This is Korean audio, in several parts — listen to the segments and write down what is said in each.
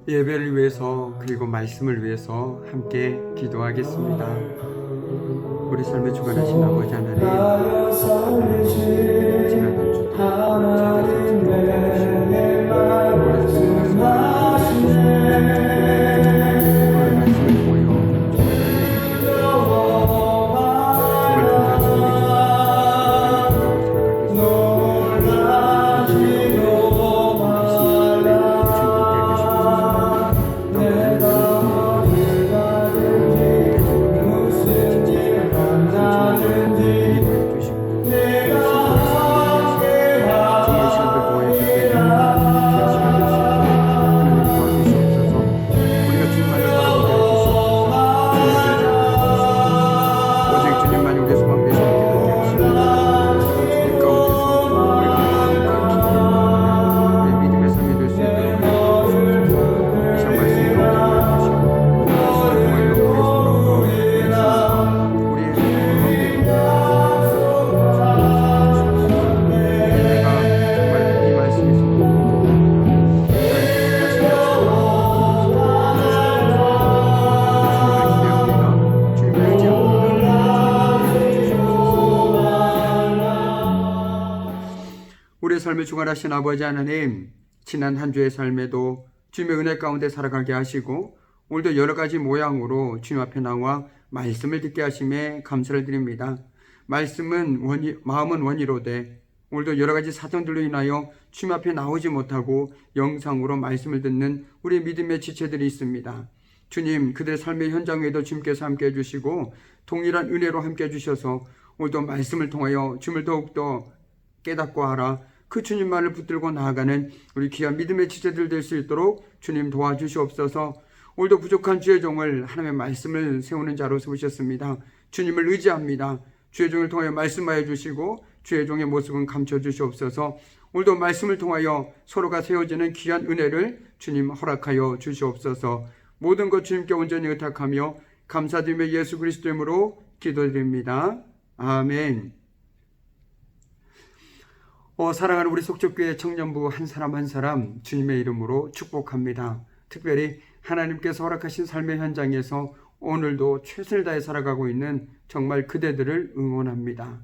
예배를 위해서 그리고 말씀을 위해서 함께 기도하겠습니다. 우리 삶에 주관하신 아버지 하나님, 지난 한 주도 제대로 지키게 해주시고 오늘 말씀을 통하여 정말 중요한 우리의 삶을 주관하신 아버지 하나님, 지난 한 주의 삶에도 주님의 은혜 가운데 살아가게 하시고 오늘도 여러 가지 모양으로 주님 앞에 나와 말씀을 듣게 하심에 감사를 드립니다. 말씀은 마음은 원이로되 오늘도 여러 가지 사정들로 인하여 주님 앞에 나오지 못하고 영상으로 말씀을 듣는 우리 믿음의 지체들이 있습니다. 주님, 그들의 삶의 현장에도 주님께서 함께 해주시고 동일한 은혜로 함께 해주셔서 오늘도 말씀을 통하여 주님을 더욱더 깨닫고 하라, 그 주님만을 붙들고 나아가는 우리 귀한 믿음의 지체들 될 수 있도록 주님 도와주시옵소서. 오늘도 부족한 주의 종을 하나님의 말씀을 세우는 자로 세우셨습니다. 주님을 의지합니다. 주의 종을 통하여 말씀하여 주시고 주의 종의 모습은 감춰 주시옵소서. 오늘도 말씀을 통하여 서로가 세워지는 귀한 은혜를 주님 허락하여 주시옵소서. 모든 것 주님께 온전히 의탁하며 감사드리며 예수 그리스도 이름으로 기도드립니다. 아멘. 사랑하는 우리 속적교회 청년부 한 사람 한 사람 주님의 이름으로 축복합니다. 특별히 하나님께서 허락하신 삶의 현장에서 오늘도 최선을 다해 살아가고 있는 정말 그대들을 응원합니다.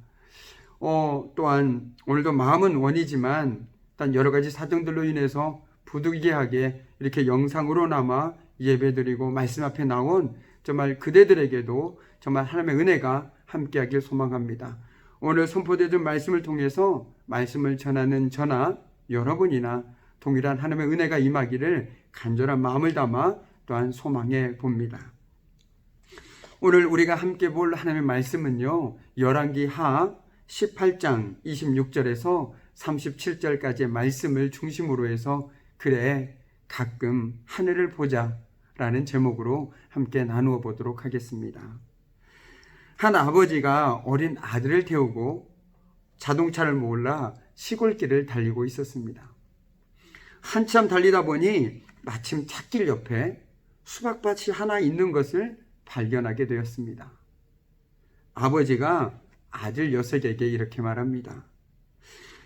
또한 오늘도 마음은 원이지만 일단 여러 가지 사정들로 인해서 부득이하게 이렇게 영상으로나마 예배드리고 말씀 앞에 나온 정말 그대들에게도 정말 하나님의 은혜가 함께하길 소망합니다. 오늘 선포되던 말씀을 통해서 말씀을 전하는 저나 여러분이나 동일한 하나님의 은혜가 임하기를 간절한 마음을 담아 또한 소망해 봅니다. 오늘 우리가 함께 볼 하나님의 말씀은요, 열왕기 하 18장 26절에서 37절까지의 말씀을 중심으로 해서 그래 가끔 하늘을 보자 라는 제목으로 함께 나누어 보도록 하겠습니다. 한 아버지가 어린 아들을 태우고 자동차를 몰라 시골길을 달리고 있었습니다. 한참 달리다 보니 마침 찻길 옆에 수박밭이 하나 있는 것을 발견하게 되었습니다. 아버지가 아들 녀석에게 이렇게 말합니다.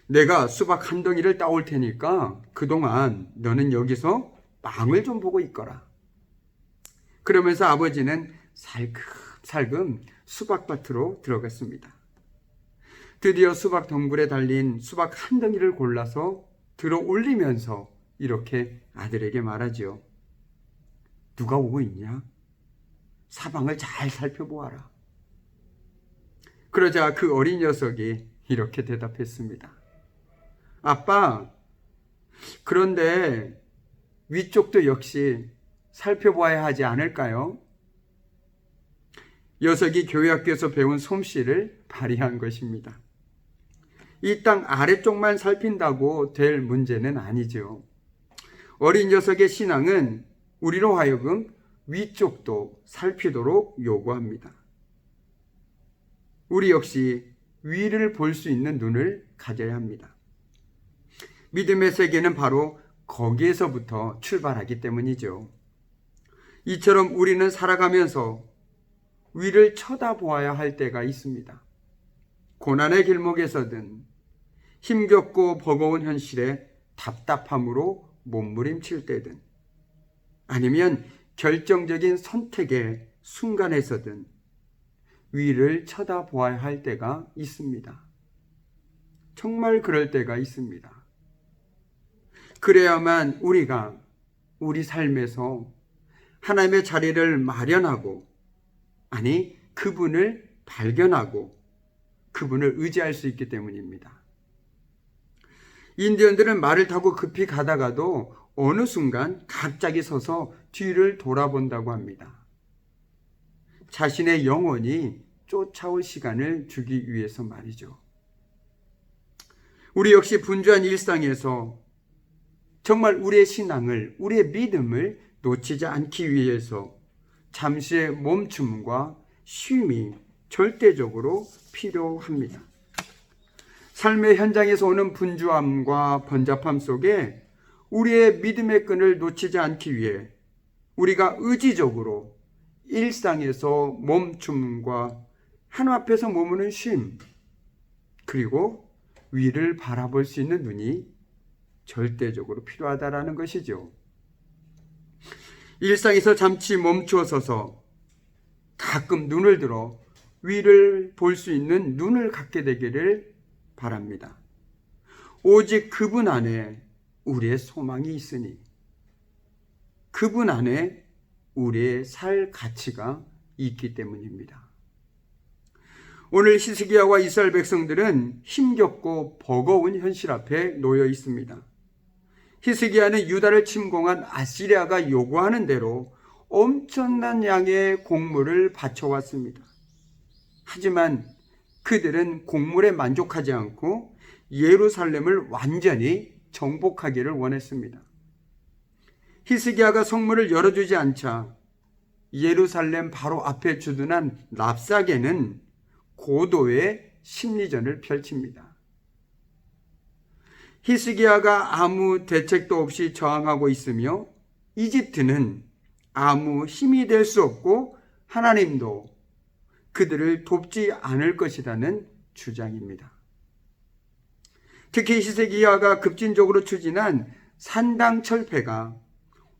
내가 수박 한 덩이를 따올 테니까 그동안 너는 여기서 망을 좀 보고 있거라. 그러면서 아버지는 살금살금 수박밭으로 들어갔습니다. 드디어 수박 덩굴에 달린 수박 한 덩이를 골라서 들어 올리면서 이렇게 아들에게 말하죠. 누가 오고 있냐? 사방을 잘 살펴보아라. 그러자 그 어린 녀석이 이렇게 대답했습니다. 아빠, 그런데 위쪽도 역시 살펴보아야 하지 않을까요? 녀석이 교회 학교에서 배운 솜씨를 발휘한 것입니다. 이 땅 아래쪽만 살핀다고 될 문제는 아니죠. 어린 녀석의 신앙은 우리로 하여금 위쪽도 살피도록 요구합니다. 우리 역시 위를 볼 수 있는 눈을 가져야 합니다. 믿음의 세계는 바로 거기에서부터 출발하기 때문이죠. 이처럼 우리는 살아가면서 위를 쳐다보아야 할 때가 있습니다. 고난의 길목에서든 힘겹고 버거운 현실에 답답함으로 몸부림칠 때든 아니면 결정적인 선택의 순간에서든 위를 쳐다보아야 할 때가 있습니다. 정말 그럴 때가 있습니다. 그래야만 우리가 우리 삶에서 하나님의 자리를 마련하고, 아니 그분을 발견하고 그분을 의지할 수 있기 때문입니다. 인디언들은 말을 타고 급히 가다가도 어느 순간 갑자기 서서 뒤를 돌아본다고 합니다. 자신의 영혼이 쫓아올 시간을 주기 위해서 말이죠. 우리 역시 분주한 일상에서 정말 우리의 신앙을, 우리의 믿음을 놓치지 않기 위해서 잠시의 멈춤과 쉼이 절대적으로 필요합니다. 삶의 현장에서 오는 분주함과 번잡함 속에 우리의 믿음의 끈을 놓치지 않기 위해 우리가 의지적으로 일상에서 멈춤과 하나님 앞에서 머무는 쉼, 그리고 위를 바라볼 수 있는 눈이 절대적으로 필요하다라는 것이죠. 일상에서 잠시 멈추어 서서 가끔 눈을 들어 위를 볼 수 있는 눈을 갖게 되기를 바랍니다. 오직 그분 안에 우리의 소망이 있으니, 그분 안에 우리의 살 가치가 있기 때문입니다. 오늘 히스기야와 이스라엘 백성들은 힘겹고 버거운 현실 앞에 놓여 있습니다. 히스기야는 유다를 침공한 아시리아가 요구하는 대로 엄청난 양의 곡물을 바쳐왔습니다. 하지만 그들은 곡물에 만족하지 않고 예루살렘을 완전히 정복하기를 원했습니다. 히스기야가 성문을 열어주지 않자 예루살렘 바로 앞에 주둔한 랍사게는 고도의 심리전을 펼칩니다. 히스기야가 아무 대책도 없이 저항하고 있으며 이집트는 아무 힘이 될 수 없고 하나님도 그들을 돕지 않을 것이라는 주장입니다. 특히 히스기야가 급진적으로 추진한 산당철폐가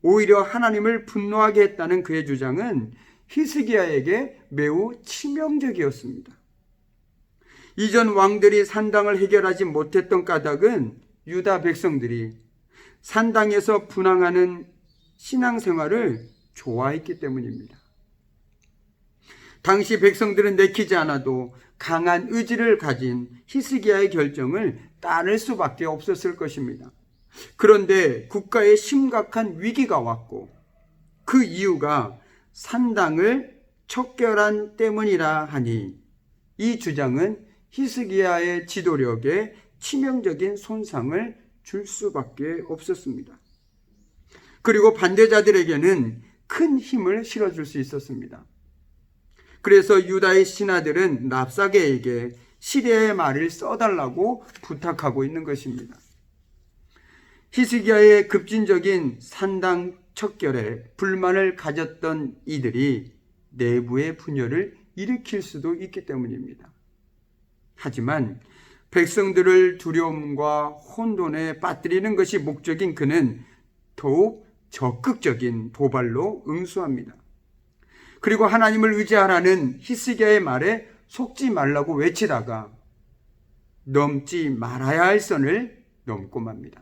오히려 하나님을 분노하게 했다는 그의 주장은 히스기야에게 매우 치명적이었습니다. 이전 왕들이 산당을 해결하지 못했던 까닭은 유다 백성들이 산당에서 분향하는 신앙생활을 좋아했기 때문입니다. 당시 백성들은 내키지 않아도 강한 의지를 가진 히스기야의 결정을 따를 수밖에 없었을 것입니다. 그런데 국가에 심각한 위기가 왔고 그 이유가 산당을 척결한 때문이라 하니 이 주장은 히스기야의 지도력에 치명적인 손상을 줄 수밖에 없었습니다. 그리고 반대자들에게는 큰 힘을 실어줄 수 있었습니다. 그래서 유다의 신하들은 랍사게에게 시리아의 말을 써달라고 부탁하고 있는 것입니다. 히스기야의 급진적인 산당 척결에 불만을 가졌던 이들이 내부의 분열을 일으킬 수도 있기 때문입니다. 하지만 백성들을 두려움과 혼돈에 빠뜨리는 것이 목적인 그는 더욱 적극적인 도발로 응수합니다. 그리고 하나님을 의지하라는 히스기야의 말에 속지 말라고 외치다가 넘지 말아야 할 선을 넘고 맙니다.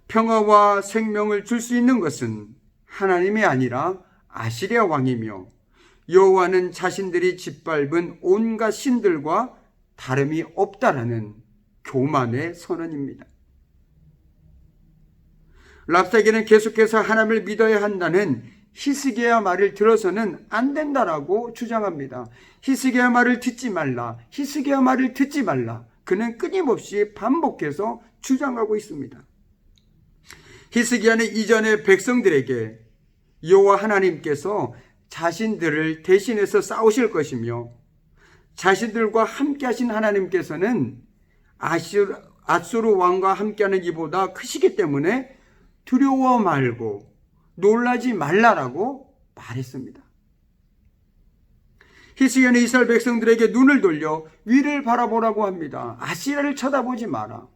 평화와 생명을 줄 수 있는 것은 하나님이 아니라 아시리아 왕이며 여호와는 자신들이 짓밟은 온갖 신들과 다름이 없다라는 교만의 선언입니다. 랍사게는 계속해서 하나님을 믿어야 한다는 히스기야 말을 들어서는 안 된다라고 주장합니다. 히스기야 말을 듣지 말라. 히스기야 말을 듣지 말라. 그는 끊임없이 반복해서 주장하고 있습니다. 히스기야는 이전의 백성들에게 여호와 하나님께서 자신들을 대신해서 싸우실 것이며 자신들과 함께 하신 하나님께서는 아수르 왕과 함께하는 이보다 크시기 때문에 두려워 말고 놀라지 말라라고 말했습니다. 히스기야는 이스라엘 백성들에게 눈을 돌려 위를 바라보라고 합니다. 아시리아를 쳐다보지 마라.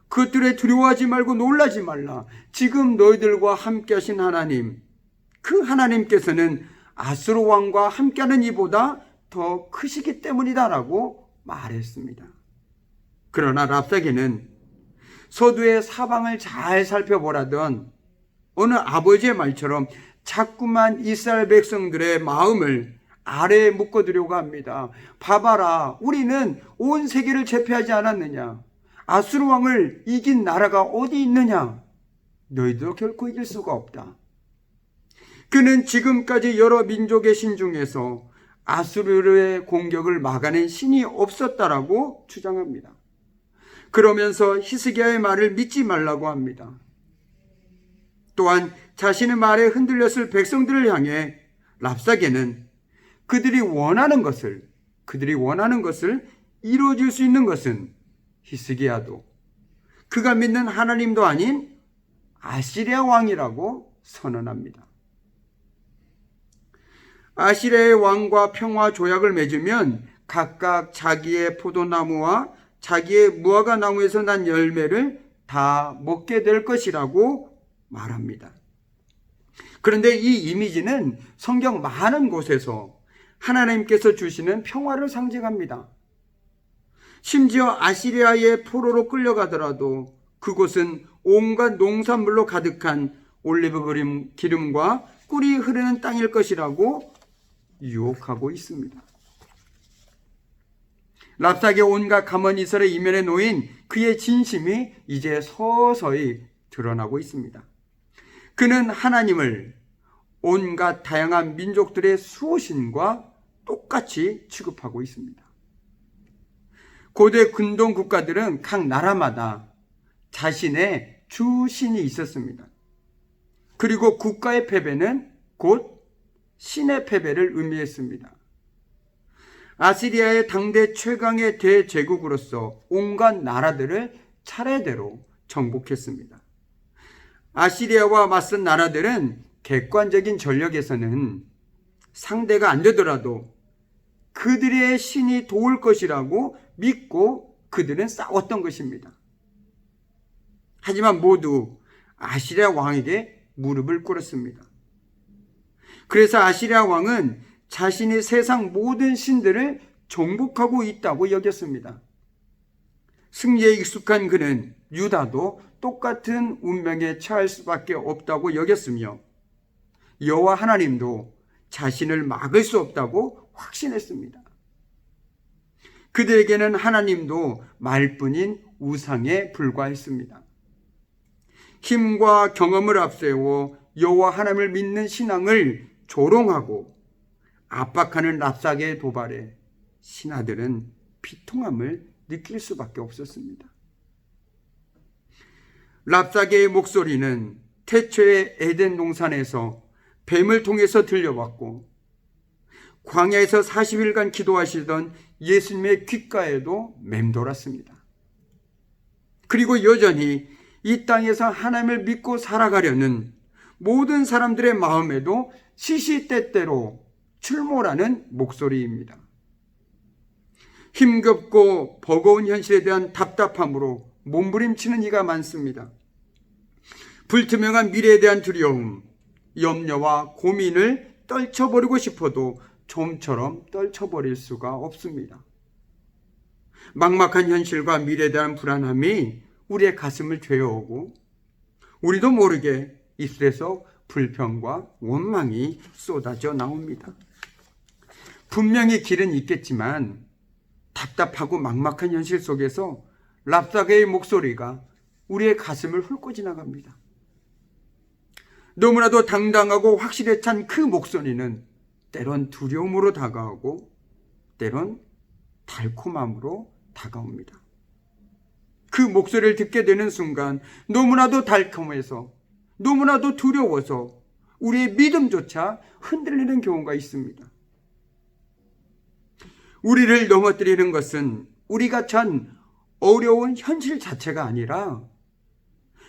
그것들에 두려워하지 말고 놀라지 말라. 지금 너희들과 함께 하신 하나님, 그 하나님께서는 아수르 왕과 함께하는 이보다 더 크시기 때문이다라고 말했습니다. 그러나 랍사게는 서두에 사방을 잘 살펴보라던 어느 아버지의 말처럼 자꾸만 이스라엘 백성들의 마음을 아래에 묶어두려고 합니다. 봐봐라, 우리는 온 세계를 제패하지 않았느냐? 아수르 왕을 이긴 나라가 어디 있느냐? 너희도 결코 이길 수가 없다. 그는 지금까지 여러 민족의 신 중에서 아수르의 공격을 막아낸 신이 없었다라고 주장합니다. 그러면서 히스기야의 말을 믿지 말라고 합니다. 또한 자신의 말에 흔들렸을 백성들을 향해 랍사게는 그들이 원하는 것을 이루어줄 수 있는 것은 히스기야도 그가 믿는 하나님도 아닌 아시리아 왕이라고 선언합니다. 아시리아의 왕과 평화 조약을 맺으면 각각 자기의 포도나무와 자기의 무화과 나무에서 난 열매를 다 먹게 될 것이라고 말합니다. 그런데 이 이미지는 성경 많은 곳에서 하나님께서 주시는 평화를 상징합니다. 심지어 아시리아의 포로로 끌려가더라도 그곳은 온갖 농산물로 가득한 올리브 기름과 꿀이 흐르는 땅일 것이라고 유혹하고 있습니다. 랍사게 온갖 가문이설의 이면에 놓인 그의 진심이 이제 서서히 드러나고 있습니다. 그는 하나님을 온갖 다양한 민족들의 수호신과 똑같이 취급하고 있습니다. 고대 근동 국가들은 각 나라마다 자신의 주신이 있었습니다. 그리고 국가의 패배는 곧 신의 패배를 의미했습니다. 아시리아의 당대 최강의 대제국으로서 온갖 나라들을 차례대로 정복했습니다. 아시리아와 맞선 나라들은 객관적인 전력에서는 상대가 안 되더라도 그들의 신이 도울 것이라고 믿고 그들은 싸웠던 것입니다. 하지만 모두 아시리아 왕에게 무릎을 꿇었습니다. 그래서 아시리아 왕은 자신이 세상 모든 신들을 정복하고 있다고 여겼습니다. 승리에 익숙한 그는 유다도 똑같은 운명에 처할 수밖에 없다고 여겼으며 여호와 하나님도 자신을 막을 수 없다고 확신했습니다. 그들에게는 하나님도 말뿐인 우상에 불과했습니다. 힘과 경험을 앞세워 여호와 하나님을 믿는 신앙을 조롱하고 압박하는 랍사게의 도발에 신하들은 비통함을 느낄 수밖에 없었습니다. 랍사게의 목소리는 태초의 에덴 동산에서 뱀을 통해서 들려왔고 광야에서 40일간 기도하시던 예수님의 귓가에도 맴돌았습니다. 그리고 여전히 이 땅에서 하나님을 믿고 살아가려는 모든 사람들의 마음에도 시시때때로 출몰하는 목소리입니다. 힘겹고 버거운 현실에 대한 답답함으로 몸부림치는 이가 많습니다. 불투명한 미래에 대한 두려움, 염려와 고민을 떨쳐버리고 싶어도 좀처럼 떨쳐버릴 수가 없습니다. 막막한 현실과 미래에 대한 불안함이 우리의 가슴을 죄어오고 우리도 모르게 입술에서 불평과 원망이 쏟아져 나옵니다. 분명히 길은 있겠지만 답답하고 막막한 현실 속에서 랍사게의 목소리가 우리의 가슴을 훑고 지나갑니다. 너무나도 당당하고 확실에 찬 그 목소리는 때론 두려움으로 다가오고 때론 달콤함으로 다가옵니다. 그 목소리를 듣게 되는 순간 너무나도 달콤해서 너무나도 두려워서 우리의 믿음조차 흔들리는 경우가 있습니다. 우리를 넘어뜨리는 것은 우리가 처한 어려운 현실 자체가 아니라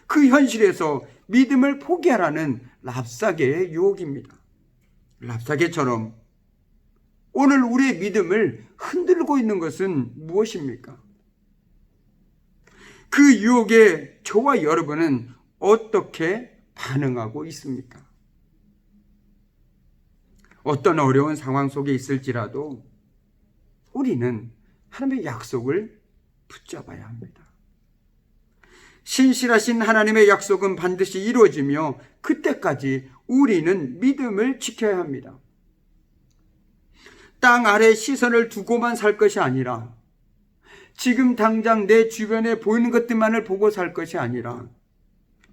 그 현실에서 믿음을 포기하라는 랍사게의 유혹입니다. 랍사게처럼 오늘 우리의 믿음을 흔들고 있는 것은 무엇입니까? 그 유혹에 저와 여러분은 어떻게 반응하고 있습니까? 어떤 어려운 상황 속에 있을지라도 우리는 하나님의 약속을 붙잡아야 합니다. 신실하신 하나님의 약속은 반드시 이루어지며 그때까지 우리는 믿음을 지켜야 합니다. 땅 아래 시선을 두고만 살 것이 아니라 지금 당장 내 주변에 보이는 것들만을 보고 살 것이 아니라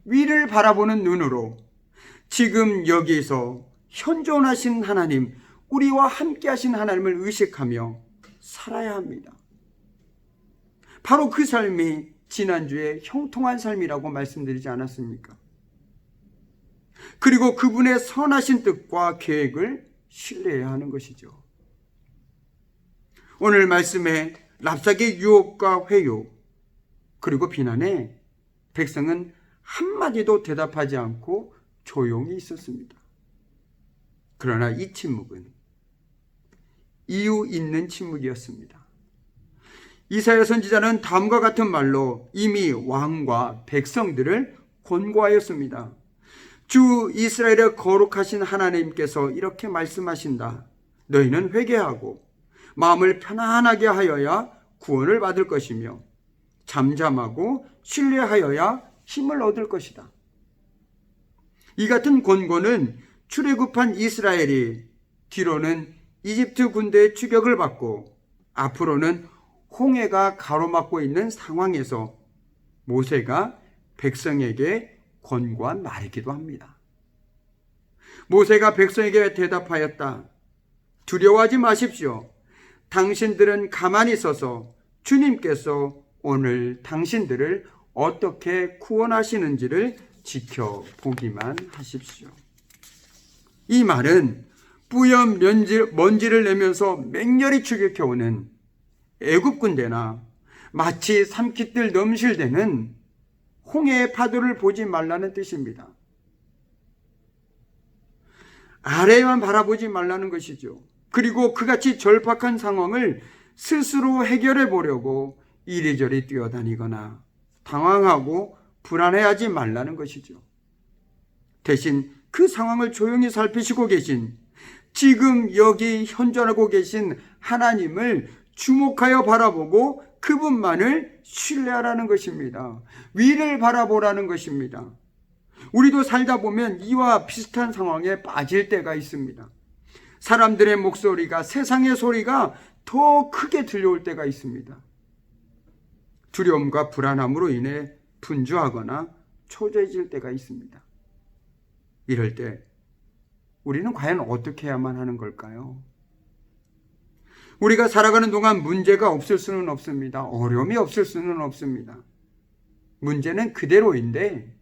위를 바라보는 눈으로 지금 여기서 현존하신 하나님, 우리와 함께 하신 하나님을 의식하며 살아야 합니다. 바로 그 삶이 지난주에 형통한 삶이라고 말씀드리지 않았습니까? 그리고 그분의 선하신 뜻과 계획을 신뢰해야 하는 것이죠. 오늘 말씀에 랍삭의 유혹과 회유 그리고 비난에 백성은 한마디도 대답하지 않고 조용히 있었습니다. 그러나 이 침묵은 이유 있는 침묵이었습니다. 이사야 선지자는 다음과 같은 말로 이미 왕과 백성들을 권고하였습니다. 주 이스라엘의 거룩하신 하나님께서 이렇게 말씀하신다. 너희는 회개하고 마음을 편안하게 하여야 구원을 받을 것이며 잠잠하고 신뢰하여야 힘을 얻을 것이다. 이 같은 권고는 출애굽한 이스라엘이 뒤로는 이집트 군대의 추격을 받고 앞으로는 홍해가 가로막고 있는 상황에서 모세가 백성에게 권고한 말이기도 합니다. 모세가 백성에게 대답하였다. 두려워하지 마십시오. 당신들은 가만히 있어서 주님께서 오늘 당신들을 어떻게 구원하시는지를 지켜보기만 하십시오. 이 말은 뿌연 먼지를 내면서 맹렬히 추격해오는 애굽 군대나 마치 삼키뜰 넘실대는 홍해의 파도를 보지 말라는 뜻입니다. 아래만 바라보지 말라는 것이죠. 그리고 그같이 절박한 상황을 스스로 해결해 보려고 이리저리 뛰어다니거나 당황하고 불안해하지 말라는 것이죠. 대신 그 상황을 조용히 살피시고 계신, 지금 여기 현존하고 계신 하나님을 주목하여 바라보고 그분만을 신뢰하라는 것입니다. 위를 바라보라는 것입니다. 우리도 살다 보면 이와 비슷한 상황에 빠질 때가 있습니다. 사람들의 목소리가, 세상의 소리가 더 크게 들려올 때가 있습니다. 두려움과 불안함으로 인해 분주하거나 초조해질 때가 있습니다. 이럴 때 우리는 과연 어떻게 해야만 하는 걸까요? 우리가 살아가는 동안 문제가 없을 수는 없습니다. 어려움이 없을 수는 없습니다. 문제는 그대로인데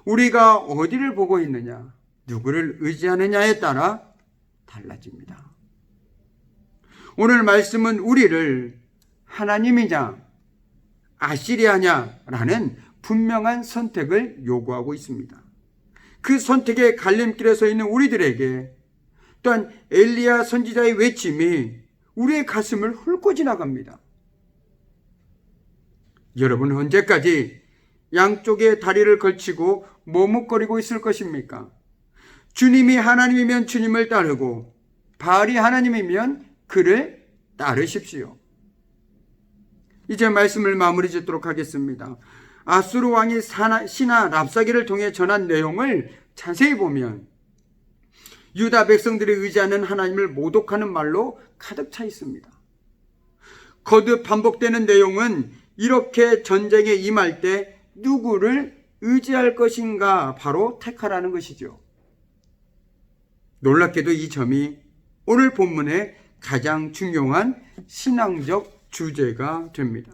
우리가 어디를 보고 있느냐, 누구를 의지하느냐에 따라 달라집니다. 오늘 말씀은 우리를 하나님이냐 아시리아냐라는 분명한 선택을 요구하고 있습니다. 그 선택의 갈림길에 서 있는 우리들에게 또한 엘리야 선지자의 외침이 우리의 가슴을 훑고 지나갑니다. 여러분, 언제까지 양쪽에 다리를 걸치고 머뭇거리고 있을 것입니까? 주님이 하나님이면 주님을 따르고 바알이 하나님이면 그를 따르십시오. 이제 말씀을 마무리 짓도록 하겠습니다. 아수르 왕이 신하 랍사기를 통해 전한 내용을 자세히 보면 유다 백성들이 의지하는 하나님을 모독하는 말로 가득 차 있습니다. 거듭 반복되는 내용은 이렇게 전쟁에 임할 때 누구를 의지할 것인가 바로 택하라는 것이죠. 놀랍게도 이 점이 오늘 본문의 가장 중요한 신앙적 주제가 됩니다.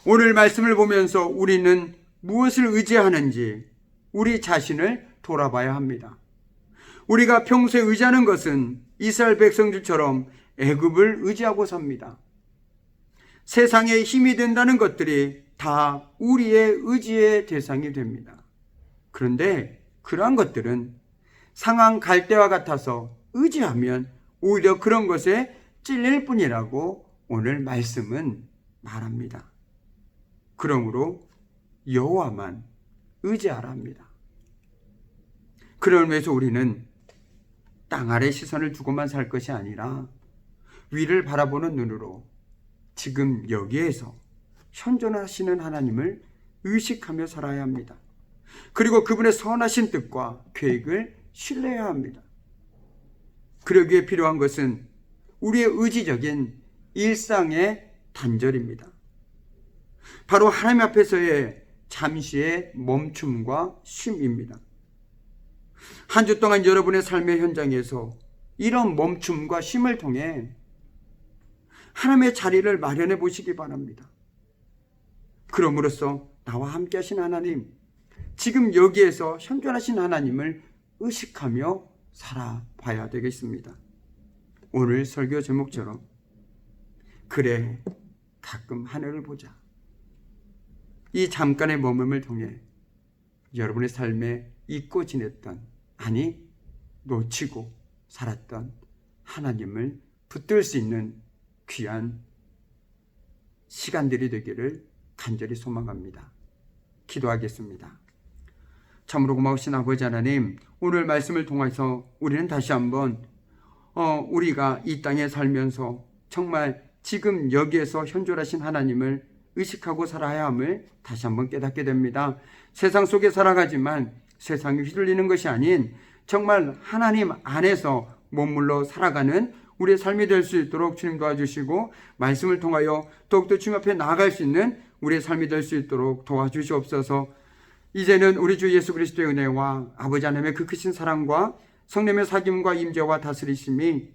오늘 말씀을 보면서 우리는 무엇을 의지하는지 우리 자신을 돌아봐야 합니다. 우리가 평소에 의지하는 것은 이스라엘 백성들처럼 애굽을 의지하고 삽니다. 세상에 힘이 된다는 것들이 다 우리의 의지의 대상이 됩니다. 그런데 그러한 것들은 상황 갈대와 같아서 의지하면 오히려 그런 것에 찔릴 뿐이라고 오늘 말씀은 말합니다. 그러므로 여호와만 의지하라 합니다. 그런 의미에서 우리는 땅 아래 시선을 두고만 살 것이 아니라 위를 바라보는 눈으로 지금 여기에서 현존하시는 하나님을 의식하며 살아야 합니다. 그리고 그분의 선하신 뜻과 계획을 신뢰해야 합니다. 그러기에 필요한 것은 우리의 의지적인 일상의 단절입니다. 바로 하나님 앞에서의 잠시의 멈춤과 쉼입니다. 한 주 동안 여러분의 삶의 현장에서 이런 멈춤과 쉼을 통해 하나님의 자리를 마련해 보시기 바랍니다. 그럼으로써 나와 함께 하신 하나님, 지금 여기에서 현존하신 하나님을 의식하며 살아봐야 되겠습니다. 오늘 설교 제목처럼 그래 가끔 하늘을 보자. 이 잠깐의 머금을 통해 여러분의 삶에 잊고 지냈던, 아니 놓치고 살았던 하나님을 붙들 수 있는 귀한 시간들이 되기를 간절히 소망합니다. 기도하겠습니다. 참으로 고마우신 아버지 하나님, 오늘 말씀을 통해서 우리는 다시 한번 우리가 이 땅에 살면서 정말 지금 여기에서 현존하신 하나님을 의식하고 살아야 함을 다시 한번 깨닫게 됩니다. 세상 속에 살아가지만 세상이 휘둘리는 것이 아닌 정말 하나님 안에서 머물러 살아가는 우리의 삶이 될 수 있도록 주님 도와주시고, 말씀을 통하여 더욱더 주님 앞에 나아갈 수 있는 우리의 삶이 될 수 있도록 도와주시옵소서. 이제는 우리 주 예수 그리스도의 은혜와 아버지 하나님의 그 크신 사랑과 성령의 사귐과 임재와 다스리심이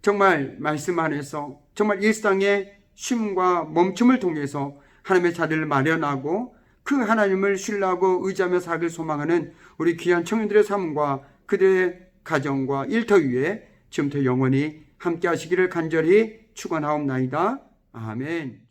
정말 말씀 안에서 정말 일상의 쉼과 멈춤을 통해서 하나님의 자리를 마련하고 그 하나님을 신뢰하고 의지하며 살기를 소망하는 우리 귀한 청년들의 삶과 그들의 가정과 일터 위에 지금부터 영원히 함께 하시기를 간절히 축원하옵나이다. 아멘.